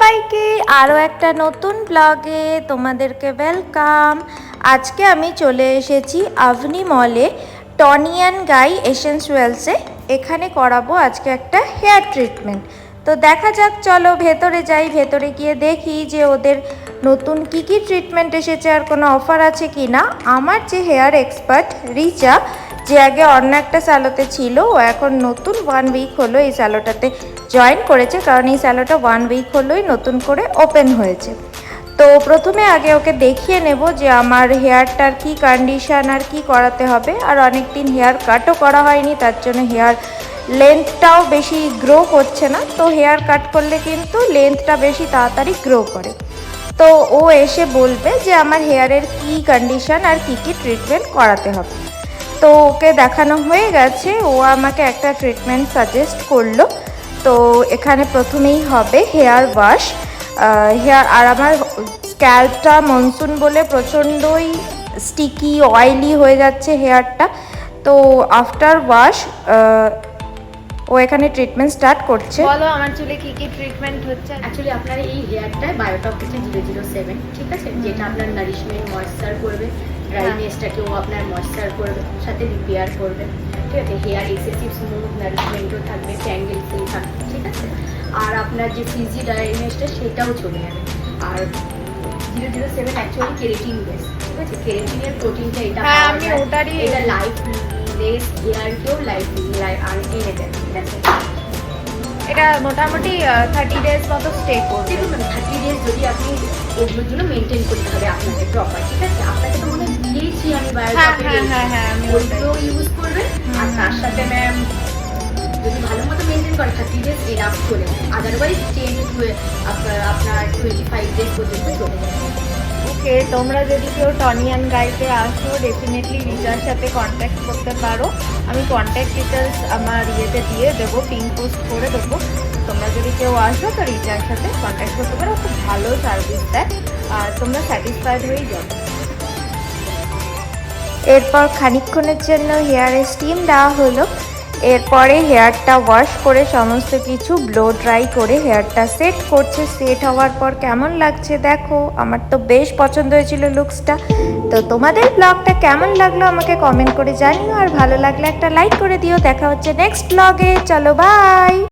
সবাইকে আরও একটা নতুন ব্লগে তোমাদেরকে ওয়েলকাম। আজকে আমি চলে এসেছি আভনি মলে টনিয়ান গাই এসেন্সিয়ালসে। এখানে করাবো আজকে একটা হেয়ার ট্রিটমেন্ট। তো দেখা যাক, চলো ভেতরে যাই। ভেতরে গিয়ে দেখি যে ওদের নতুন কি কি ট্রিটমেন্ট এসেছে আর কোনো অফার আছে কি না। আমার যে হেয়ার এক্সপার্ট রিচা, যে আগে অন্য একটা স্যালোতে ছিল, ও এখন নতুন 1 উইক হলো এই স্যালোটাতে জয়েন করেছে, কারণ এই স্যালোটা 1 উইক হলোই নতুন করে ওপেন হয়েছে। তো প্রথমে আগে ওকে দেখিয়ে নেব যে আমার হেয়ারটার কি কন্ডিশন আর কি করাতে হবে। আর অনেক দিন হেয়ার কাটও করা হয়নি, তার জন্য হেয়ার লেন্থটাও বেশি গ্রো করছে না। তো হেয়ার কাট করলে কিন্তু লেন্থটা বেশি তাড়াতাড়ি গ্রো করে। তো ও এসে বলবে যে আমার হেয়ারের কি কন্ডিশন আর কি কি ট্রিটমেন্ট করাতে হবে। তো ওকে দেখানো হয়ে গেছে, ও আমাকে একটা ট্রিটমেন্ট সাজেস্ট করলো। তো এখানে প্রথমেই হবে হেয়ার ওয়াশ। হেয়ার আর আমার স্ক্যাল্পটা মনসুন বলে প্রচণ্ডই স্টিকি অয়েলি হয়ে যাচ্ছে হেয়ারটা। তো আফটার ওয়াশ ও এখানে ট্রিটমেন্ট স্টার্ট করছে। বলো আমার চুলে কি কি ট্রিটমেন্ট হচ্ছে। অ্যাকচুয়ালি আপনার এই হেয়ারটায় বায়োটপ হচ্ছে 007, ঠিক আছে, যেটা আপনার নারিশমেন্ট ময়েশ্চার করবে, ড্রাইনেসটাকেও আপনার ময়েশ্চার করবে, সাথে রিপেয়ার করবে, ঠিক আছে। হেয়ার এক্সেসিভ স্মুথ নারিশমেন্টও থাকবে, ট্যাঙ্গেল ফ্রি থাকবে, ঠিক আছে। আর আপনার যে ফ্রিজি ড্রাইনেসটা সেটাও চলে যাবে। আর 007 অ্যাকচুয়ালি কেরাটিন বেস, ঠিক আছে। কেরাটিনের প্রোটিনটা এটা আমি ওটারই এটা লাইফ লেস হেয়ারকেও লাইফ আর এনে দেয়, ঠিক আছে। এটা মোটামুটি 30 ডেজ মতো স্টে করবে। দেখুন ম্যাম, 30 ডেজ যদি আপনি এগুলোর জন্য মেনটেন করতে হবে আপনাকে প্রপার, ঠিক আছে। আপনাকে তো মনে দিয়েছি আমি হ্যাঁ আমি ওইগুলো ইউজ করবেন। আর তার সাথে ম্যাম যদি ভালো মতো মেনটেন করেন 30 ডেজ এনাফ চলে যাবে। আদারওয়াইজ 10 to আপনার 25 ডেজ পর্যন্ত চলে যাবে। ওকে, তোমরা যদি কেউ টনিয়ান গাইতে আসো ডেফিনেটলি রিচার সাথে কন্ট্যাক্ট করতে পারো। আমি কন্ট্যাক্ট ডিটেলস আমার ইয়েতে দিয়ে দেবো, পিন পোস্ট করে দেবো। তোমরা যদি কেউ আসো তো রিচার সাথে কন্ট্যাক্ট করতে পারো, খুব ভালো সার্ভিস দেয় আর তোমরা স্যাটিসফাইড হয়েই যাবে। এরপর খানিকক্ষণের জন্য হেয়ারে স্টিম দেওয়া হলো। এরপরে হেয়ারটা ওয়াশ করে সমস্ত কিছু ব্লো ড্রাই করে হেয়ারটা সেট করছে। সেট হওয়ার পর কেমন লাগছে দেখো। আমার তো বেশ পছন্দ হয়েছিল লুকসটা। তো তোমাদের ব্লগটা কেমন লাগলো আমাকে কমেন্ট করে জানিও, আর ভালো লাগলে একটা লাইক করে দিও। দেখা হচ্ছে নেক্সট ব্লগে, চলো বাই।